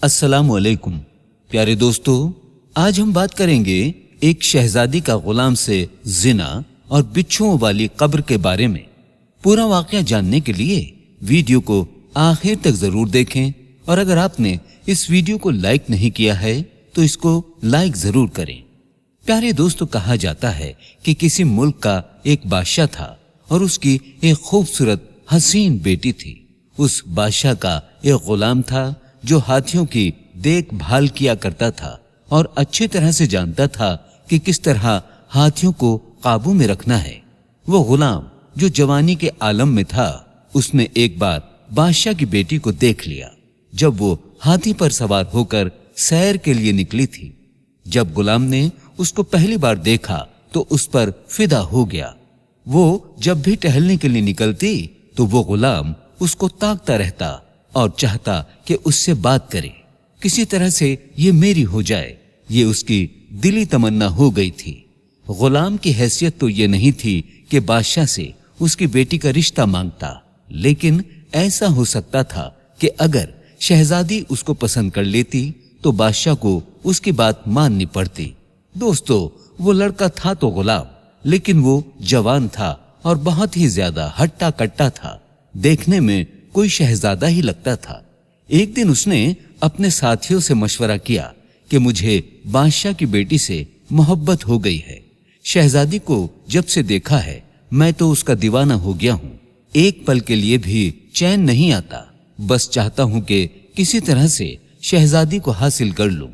अस्सलाम वालेकुम प्यारे दोस्तों, आज हम बात करेंगे एक शहजादी का गुलाम से जिना और बिच्छुओं वाली कब्र के बारे में। पूरा वाकया जानने के लिए वीडियो को आखिर तक जरूर देखें और अगर आपने इस वीडियो को लाइक नहीं किया है तो इसको लाइक जरूर करें। प्यारे दोस्तों, कहा जाता है कि किसी मुल्क का एक बादशाह था और उसकी एक खूबसूरत हसीन बेटी थी। उस बादशाह का एक गुलाम था जो हाथियों की देखभाल किया करता था और अच्छी तरह से जानता था कि किस तरह हाथियों को काबू में रखना है। वो गुलाम जो जवानी के आलम में था, उसने एक बार बादशाह की बेटी को देख लिया जब वो हाथी पर सवार होकर सैर के लिए निकली थी। जब गुलाम ने उसको पहली बार देखा तो उस पर फिदा हो गया। वो जब भी टहलने के लिए निकलती तो वो गुलाम उसको ताकता रहता और चाहता कि उससे बात करे, किसी तरह से ये मेरी हो जाए। ये उसकी दिली तमन्ना हो गई थी। गुलाम की हैसियत तो ये नहीं थी कि बादशाह से उसकी बेटी का रिश्ता मांगता, लेकिन ऐसा हो सकता था कि अगर शहजादी उसको पसंद कर लेती तो बादशाह को उसकी बात माननी पड़ती। दोस्तों, वो लड़का था तो गुलाम, लेकिन वो जवान था और बहुत ही ज्यादा हट्टा कट्टा था। देखने में कोई शहजादा ही लगता था। एक दिन उसने अपने साथियों से मशवरा किया कि मुझे बादशाह की बेटी से मोहब्बत हो गई है। शहजादी को जब से देखा है मैं तो उसका दीवाना हो गया हूँ। एक पल के लिए भी चैन नहीं आता। बस चाहता हूँ कि किसी तरह से शहजादी को हासिल कर लूं।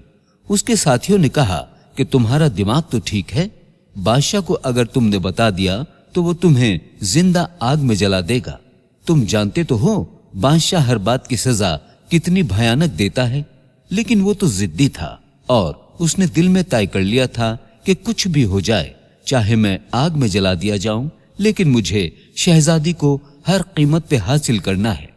उसके साथियों ने कहा कि तुम्हारा दिमाग तो ठीक है, बादशाह को अगर तुमने बता दिया तो वो तुम्हें जिंदा आग में जला देगा। तुम जानते तो हो बादशाह हर बात की सजा कितनी भयानक देता है। लेकिन वो तो जिद्दी था और उसने दिल में तय कर लिया था कि कुछ भी हो जाए, चाहे मैं आग में जला दिया जाऊं, लेकिन मुझे शहजादी को हर कीमत पे हासिल करना है।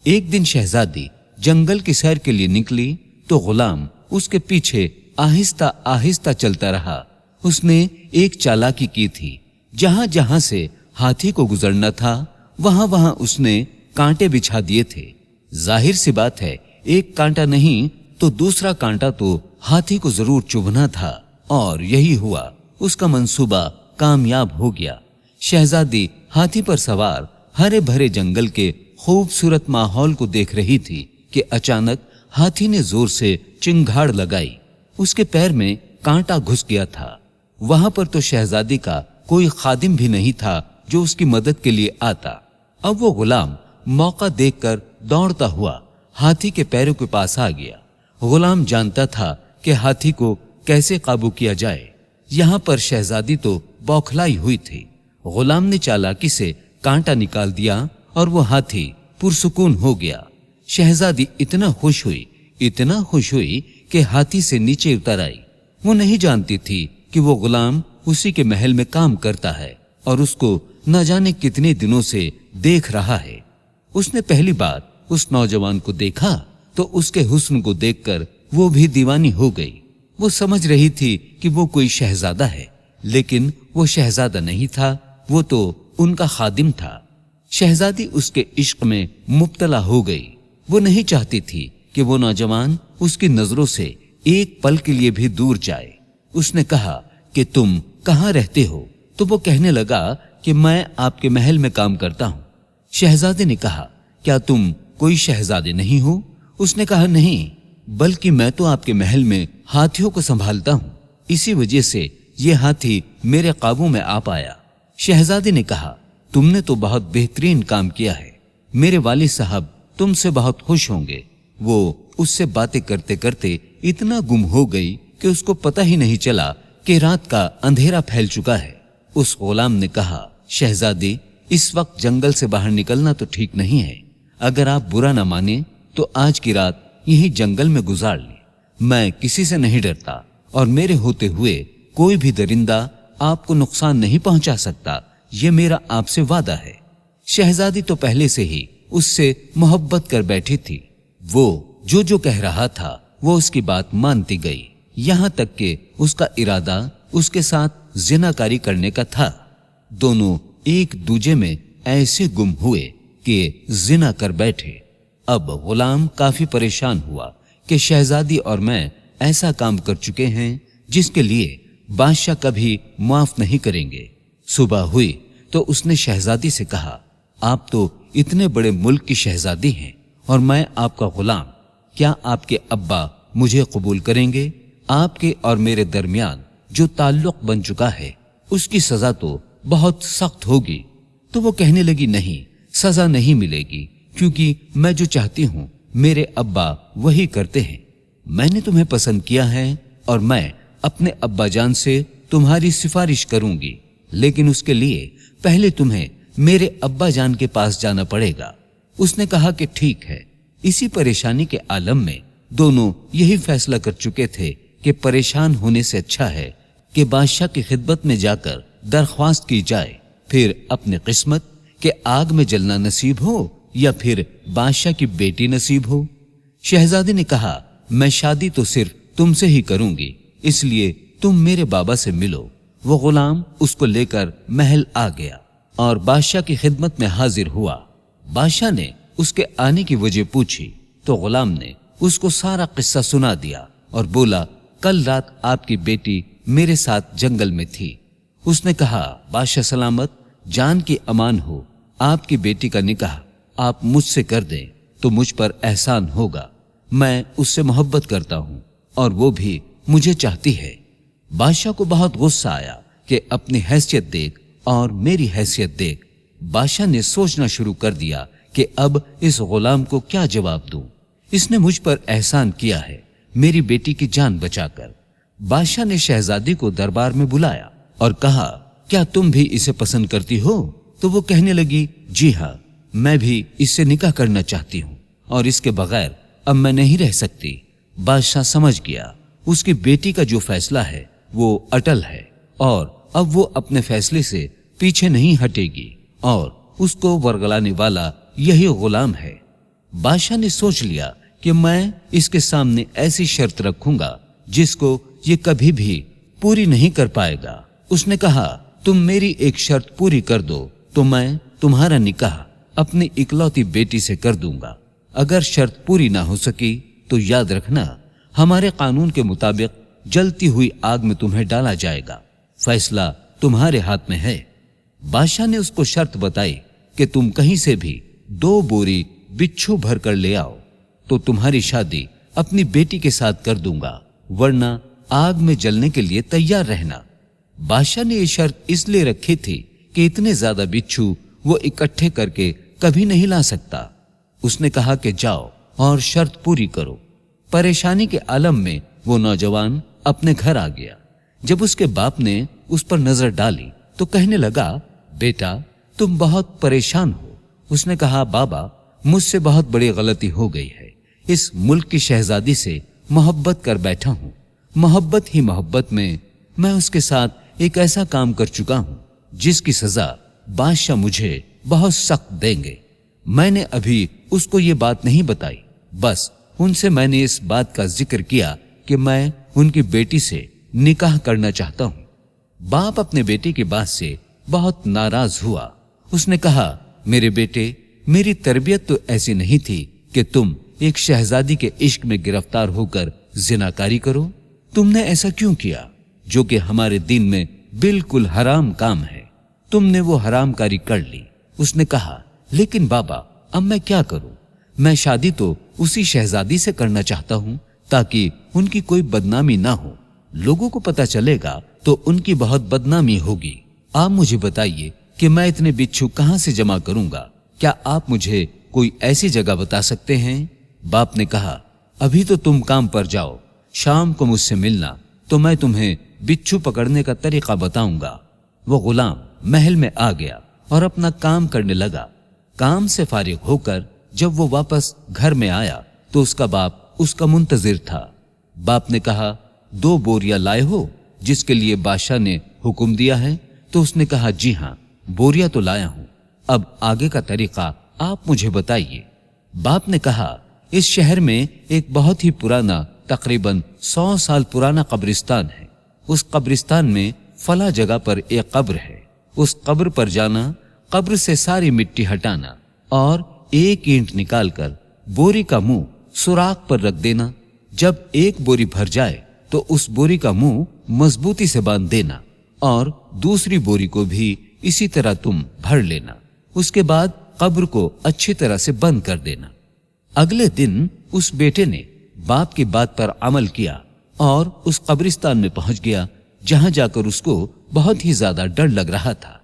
एक दिन शहजादी जंगल की सैर के लिए निकली तो गुलाम उसके पीछे आहिस्ता आहिस्ता चलता रहा। उसने एक चालाकी की थी। जहां जहां से हाथी को गुजरना था वहां वहां उसने कांटे बिछा दिए थे। जाहिर सी बात है, एक कांटा नहीं तो दूसरा कांटा तो हाथी को जरूर चुभना था और यही हुआ। उसका मंसूबा कामयाब हो गया। शहजादी हाथी पर सवार हरे भरे जंगल के खूबसूरत माहौल को देख रही थी कि अचानक हाथी ने जोर से चिंगाड़ लगाई। उसके पैर में कांटा घुस गया था। वहां पर तो शहजादी का कोई खादिम भी नहीं था जो उसकी मदद के लिए आता। अब वो गुलाम मौका देखकर दौड़ता हुआ हाथी के पैरों के पास आ गया। गुलाम जानता था कि हाथी को कैसे काबू किया जाए। यहाँ पर शहजादी तो बौखलाई हुई थी। गुलाम ने चालाकी से कांटा निकाल दिया और वो हाथी पुरसुकून हो गया। शहजादी इतना खुश हुई कि हाथी से नीचे उतर आई। वो नहीं जानती थी कि वो गुलाम उसी के महल में काम करता है और उसको न जाने कितने दिनों से देख रहा है। उसने पहली बार उस नौजवान को देखा तो उसके हुस्न को देखकर वो भी दीवानी हो गई। वो समझ रही थी कि वो कोई शहजादा है, लेकिन वो शहजादा नहीं था, वो तो उनका खादिम था। शहजादी उसके इश्क में मुब्तला हो गई। वो नहीं चाहती थी कि वो नौजवान उसकी नजरों से एक पल के लिए भी दूर जाए। उसने कहा कि तुम कहाँ रहते हो? तो वो कहने लगा कि मैं आपके महल में काम करता हूँ। शहजादे ने कहा, क्या तुम कोई शहजादे नहीं हो? उसने कहा, नहीं, बल्कि मैं तो आपके महल में हाथियों को संभालता हूँ। इसी वजह से ये हाथी मेरे काबू में आ पाया। शहजादे ने कहा, तुमने तो बहुत बेहतरीन काम किया है। मेरे वालिद साहब तुमसे बहुत खुश होंगे। वो उससे बातें करते करते इतना गुम हो गई कि उसको पता ही नहीं चला कि रात का अंधेरा फैल चुका है। उस गुलाम ने कहा, शहजादी, इस वक्त जंगल से बाहर निकलना तो ठीक नहीं है। अगर आप बुरा ना माने तो आज की रात यहीं जंगल में गुजार ले। मैं किसी से नहीं डरता और मेरे होते हुए कोई भी दरिंदा आपको नुकसान नहीं पहुंचा सकता। ये मेरा आपसे वादा है। शहजादी तो पहले से ही उससे मोहब्बत कर बैठी थी। वो जो कह रहा था वो उसकी बात मानती गई, यहाँ तक कि उसका इरादा उसके साथ जिनाकारी करने का था। दोनों एक दूजे में ऐसे गुम हुए कि जिना कर बैठे। अब गुलाम काफी परेशान हुआ کہ शहजादी और मैं ऐसा काम कर चुके हैं जिसके लिए बादशाह कभी माफ नहीं करेंगे। सुबह हुई तो उसने शहजादी से कहा, आप तो इतने बड़े मुल्क की शहजादी हैं और मैं आपका गुलाम, क्या आपके अब्बा मुझे कबूल करेंगे? आपके और मेरे दरमियान जो ताल्लुक बन चुका है उसकी सजा तो बहुत सख्त होगी। तो वो कहने लगी, नहीं, सजा नहीं मिलेगी, क्योंकि मैं जो चाहती हूं मेरे अब्बा वही करते हैं। मैंने तुम्हें पसंद किया है और मैं अपने अब्बा जान से तुम्हारी सिफारिश करूंगी, लेकिन उसके लिए पहले तुम्हें मेरे अब्बा जान के पास जाना पड़ेगा। उसने कहा कि ठीक है। इसी परेशानी के आलम में दोनों यही फैसला कर चुके थे कि परेशान होने से अच्छा है कि बादशाह की खिदमत में जाकर दरख्वास्त की जाए, फिर अपनी किस्मत के आग में जलना नसीब हो या फिर बादशाह की बेटी नसीब हो। शहजादी ने कहा, मैं शादी तो सिर्फ तुमसे ही करूंगी, इसलिए तुम मेरे बाबा से मिलो। वो गुलाम उसको लेकर महल आ गया और बादशाह की खिदमत में हाजिर हुआ। बादशाह ने उसके आने की वजह पूछी तो गुलाम ने उसको सारा किस्सा सुना दिया और बोला, कल रात आपकी बेटी मेरे साथ जंगल में थी। उसने कहा, बादशाह सलामत, जान की अमान हो, आपकी बेटी का निकाह आप मुझसे कर दें तो मुझ पर एहसान होगा। मैं उससे मोहब्बत करता हूं और वो भी मुझे चाहती है। बादशाह को बहुत गुस्सा आया कि अपनी हैसियत देख और मेरी हैसियत देख। बादशाह ने सोचना शुरू कर दिया कि अब इस गुलाम को क्या जवाब दूं। इसने मुझ पर एहसान किया है, मेरी बेटी की जान बचाकर। बादशाह ने शहजादी को दरबार में बुलाया और कहा, क्या तुम भी इसे पसंद करती हो? तो वो कहने लगी, जी हाँ, मैं भी इससे निकाह करना चाहती हूँ और इसके बगैर अब मैं नहीं रह सकती। बादशाह समझ गया उसकी बेटी का जो फैसला है वो अटल है और अब वो अपने फैसले से पीछे नहीं हटेगी और उसको वरगलाने वाला यही गुलाम है। बादशाह ने सोच लिया कि मैं इसके सामने ऐसी शर्त रखूंगा जिसको ये कभी भी पूरी नहीं कर पाएगा। उसने कहा, तुम मेरी एक शर्त पूरी कर दो तो मैं तुम्हारा निकाह अपनी इकलौती बेटी से कर दूंगा। अगर शर्त पूरी ना हो सकी तो याद रखना, हमारे कानून के मुताबिक जलती हुई आग में तुम्हें डाला जाएगा। फैसला तुम्हारे हाथ में है। बादशाह ने उसको शर्त बताई कि तुम कहीं से भी 2 बोरी बिच्छू भर कर ले आओ तो तुम्हारी शादी अपनी बेटी के साथ कर दूंगा, वरना आग में जलने के लिए तैयार रहना। बादशाह ने ये शर्त इसलिए रखी थी कि इतने ज्यादा बिच्छू वो इकट्ठे करके कभी नहीं ला सकता। उसने कहा कि जाओ और शर्त पूरी करो। परेशानी के आलम में वो नौजवान अपने घर आ गया। जब उसके बाप ने उस पर नजर डाली तो कहने लगा, बेटा तुम बहुत परेशान हो। उसने कहा, बाबा मुझसे बहुत बड़ी गलती हो गई है। इस मुल्क की शहजादी से मोहब्बत कर बैठा हूं। मोहब्बत ही मोहब्बत में मैं उसके साथ एक ऐसा काम कर चुका हूं जिसकी सजा बादशाह मुझे बहुत सख्त देंगे। मैंने अभी उसको ये बात नहीं बताई, बस उनसे मैंने इस बात का जिक्र किया कि मैं उनकी बेटी से निकाह करना चाहता हूं। बाप अपने बेटे की बात से बहुत नाराज हुआ। उसने कहा, मेरे बेटे, मेरी तरबियत तो ऐसी नहीं थी कि तुम एक शहजादी के इश्क में गिरफ्तार होकर जिनाकारी करो। तुमने ऐसा क्यों किया जो कि हमारे दीन में बिल्कुल हराम काम है? तुमने वो हराम कारी कर ली। उसने कहा, लेकिन बाबा अब मैं क्या करूं? मैं शादी तो उसी शहजादी से करना चाहता हूं ताकि उनकी कोई बदनामी ना हो। लोगों को पता चलेगा तो उनकी बहुत बदनामी होगी। आप मुझे बताइए कि मैं इतने बिच्छू कहां से जमा करूंगा? क्या आप मुझे कोई ऐसी जगह बता सकते हैं? बाप ने कहा, अभी तो तुम काम पर जाओ, शाम को मुझसे मिलना तो मैं तुम्हें बिच्छू पकड़ने का तरीका बताऊंगा। वो गुलाम महल में आ गया और अपना काम करने लगा। काम से फारिग होकर जब वो वापस घर में आया तो उसका बाप उसका मुंतजिर था। बाप ने कहा, 2 बोरियां लाए हो जिसके लिए बादशाह ने हुक्म दिया है? तो उसने कहा, जी हाँ, बोरियां तो लाया हूं। अब आगे का तरीका आप मुझे बताइए। बाप ने कहा, इस शहर में एक बहुत ही पुराना, तकरीबन 100 साल पुराना कब्रिस्तान है। उस कब्रिस्तान में फला जगह पर एक कब्र है। उस कब्र पर जाना, कब्र से सारी मिट्टी हटाना और एक ईंट निकालकर बोरी का मुंह सुराख पर रख देना। जब एक बोरी भर जाए तो उस बोरी का मुंह मजबूती से बांध देना और दूसरी बोरी को भी इसी तरह तुम भर लेना। उसके बाद कब्र को अच्छी तरह से बंद कर देना। अगले दिन उस बेटे ने बाप की बात पर अमल किया और उस कब्रिस्तान में पहुंच गया जहां जाकर उसको बहुत ही ज्यादा डर लग रहा था।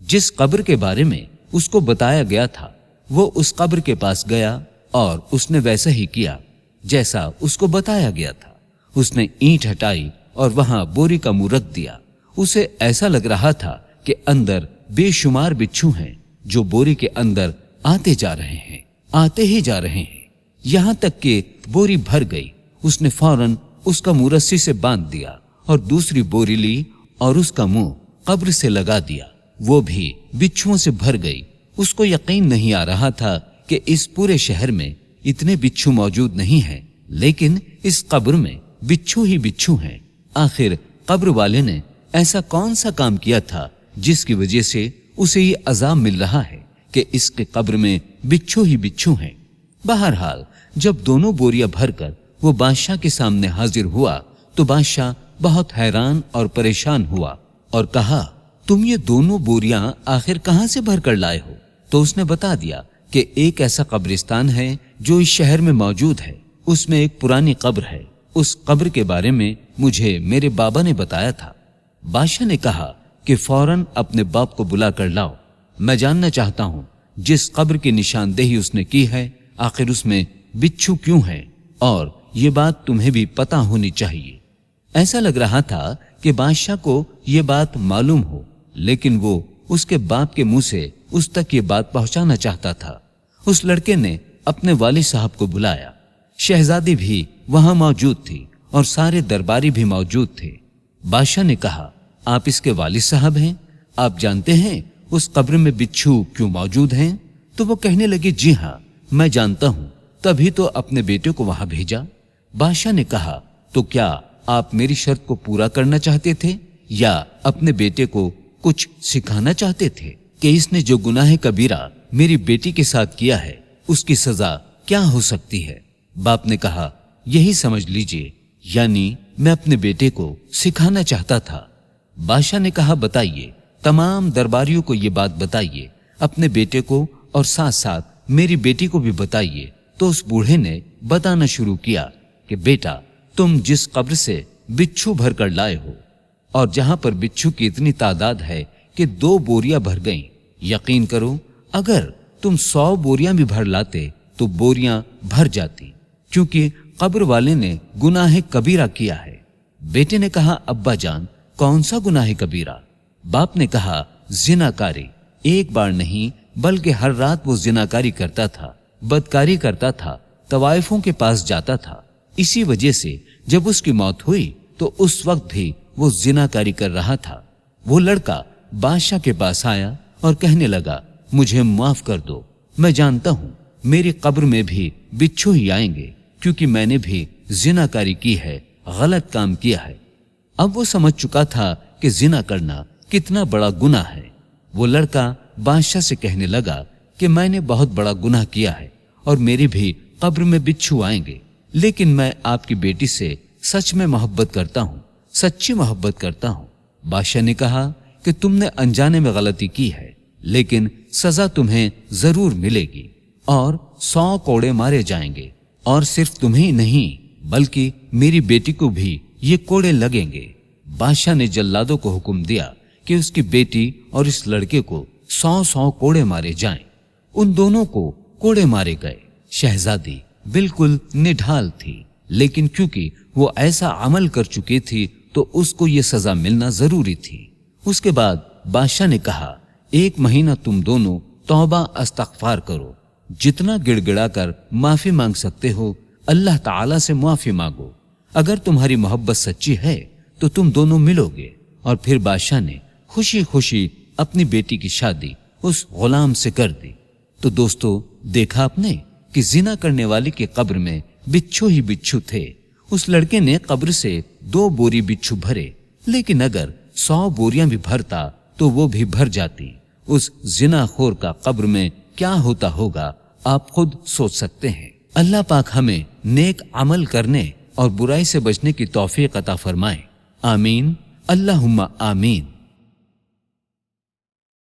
जिस कब्र के बारे में उसको बताया गया था वो उस कब्र के पास गया और उसने वैसा ही किया जैसा उसको बताया गया था। उसने ईंट हटाई और वहां बोरी का मुंह रख दिया। उसे ऐसा लग रहा था कि अंदर बेशुमार बिच्छू हैं जो बोरी के अंदर आते जा रहे हैं, आते ही जा रहे हैं, यहां तक कि बोरी भर गई। उसने फौरन उसका मुंह रस्सी से बांध दिया और दूसरी बोरी ली और उसका मुंह कब्र से लगा दिया। वो भी बिच्छुओं से भर गई। उसको यकीन नहीं आ रहा था कि इस पूरे शहर में इतने बिच्छू मौजूद नहीं हैं, लेकिन इस कब्र में बिच्छू ही बिच्छू हैं। आखिर कब्र वाले ने ऐसा कौन सा काम किया था जिसकी वजह से उसे ये अजाब मिल रहा है कि इसके कब्र में बिच्छू ही बिच्छू हैं। बहरहाल जब दोनों बोरियां भरकर वो बादशाह के सामने हाजिर हुआ तो बादशाह बहुत हैरान और परेशान हुआ और कहा, तुम ये दोनों बोरियां आखिर कहां से भर कर लाए हो? तो उसने बता दिया कि एक ऐसा कब्रिस्तान है जो इस शहर में मौजूद है, उसमें एक पुरानी कब्र है। उस कब्र के बारे में मुझे मेरे बाबा ने बताया था। बादशाह ने कहा कि फौरन अपने बाप को बुला कर लाओ। मैं जानना चाहता हूं जिस कब्र की निशानदेही उसने की है आखिर उसमें बिच्छू क्यों है, और ये बात तुम्हें भी पता होनी चाहिए। ऐसा लग रहा था कि बादशाह को ये बात मालूम हो, लेकिन वो उसके बाप के मुंह से उस तक ये बात पहुंचाना चाहता था। उस लड़के ने अपने वालिद साहब को बुलाया। शहजादी भी वहां मौजूद थी और सारे दरबारी भी मौजूद थे। बादशाह ने कहा, आप इसके वालिद साहब हैं? आप जानते हैं उस कब्र में बिच्छू क्यों मौजूद हैं? तो वो कहने लगे, जी हाँ, मैं जानता हूं, तभी तो अपने बेटे को वहां भेजा। बादशाह ने कहा, तो क्या आप मेरी शर्त को पूरा करना चाहते थे या अपने बेटे को कुछ सिखाना चाहते थे कि इसने जो गुनाह कबीरा मेरी बेटी के साथ किया है उसकी सजा क्या हो सकती है? बाप ने कहा, यही समझ लीजिए, यानी मैं अपने बेटे को सिखाना चाहता था। बादशाह ने कहा, बताइए, तमाम दरबारियों को ये बात बताइए, अपने बेटे को और साथ साथ मेरी बेटी को भी बताइए। तो उस बूढ़े ने बताना शुरू किया कि बेटा, तुम जिस कब्र से बिच्छू भर कर लाए हो और जहां पर बिच्छू की इतनी तादाद है कि 2 बोरियां भर गईं, यकीन करो अगर तुम 100 बोरियां भी भर लाते तो बोरियां भर जाती, क्योंकि कब्र वाले ने गुनाह कबीरा किया है। बेटे ने कहा, अब्बा जान, कौन सा गुनाह कबीरा? बाप ने कहा, जिनाकारी। एक बार नहीं बल्कि हर रात वो जिनाकारी करता था, बदकारी करता था, तवाइफों के पास जाता था। इसी वजह से जब उसकी मौत हुई तो उस वक्त भी वो जिनाकारी कर रहा था। वो लड़का बादशाह के पास आया और कहने लगा, मुझे माफ कर दो, मैं जानता हूं मेरी कब्र में भी बिच्छू ही आएंगे, क्योंकि मैंने भी जिनाकारी की है, गलत काम किया है। अब वो समझ चुका था कि जिना करना कितना बड़ा गुनाह है। वो लड़का बादशाह से कहने लगा कि मैंने बहुत बड़ा गुनाह किया है और मेरी भी कब्र में बिच्छू आएंगे, लेकिन मैं आपकी बेटी से सच में मोहब्बत करता हूँ, सच्ची मोहब्बत करता हूँ। बादशाह ने कहा कि तुमने अनजाने में गलती की है, लेकिन सजा तुम्हें जरूर मिलेगी और 100 कोड़े मारे जाएंगे, और सिर्फ तुम्हें ही नहीं बल्कि मेरी बेटी को भी ये कोड़े लगेंगे। बादशाह ने जल्लादों को हुक्म दिया कि उसकी बेटी और इस लड़के को 100 कोड़े मारे जाएं। उन दोनों को कोड़े मारे गए। शहजादी बिल्कुल निढाल थी, लेकिन क्योंकि वो ऐसा अमल कर चुकी थी तो उसको ये सजा मिलना जरूरी थी। उसके बाद बादशाह ने कहा, 1 महीना तुम दोनों तौबा इस्तगफार करो, जितना गिड़गिड़ाकर माफी मांग सकते हो अल्लाह ताला से माफी मांगो। अगर तुम्हारी मोहब्बत सच्ची है तो तुम दोनों मिलोगे। और फिर बादशाह ने खुशी खुशी अपनी बेटी की शादी उस गुलाम से कर दी। तो दोस्तों, देखा आपने कि जिना करने वाले की कब्र में बिच्छू ही बिच्छू थे। उस लड़के ने कब्र से 2 बोरी बिच्छू भरे, लेकिन अगर 100 बोरियां भी भरता तो वो भी भर जाती। उस जिनाखोर का कब्र में क्या होता होगा आप खुद सोच सकते हैं। अल्लाह पाक हमें नेक अमल करने اور برائی سے بچنے کی توفیق عطا فرمائے۔ آمین، اللہم آمین۔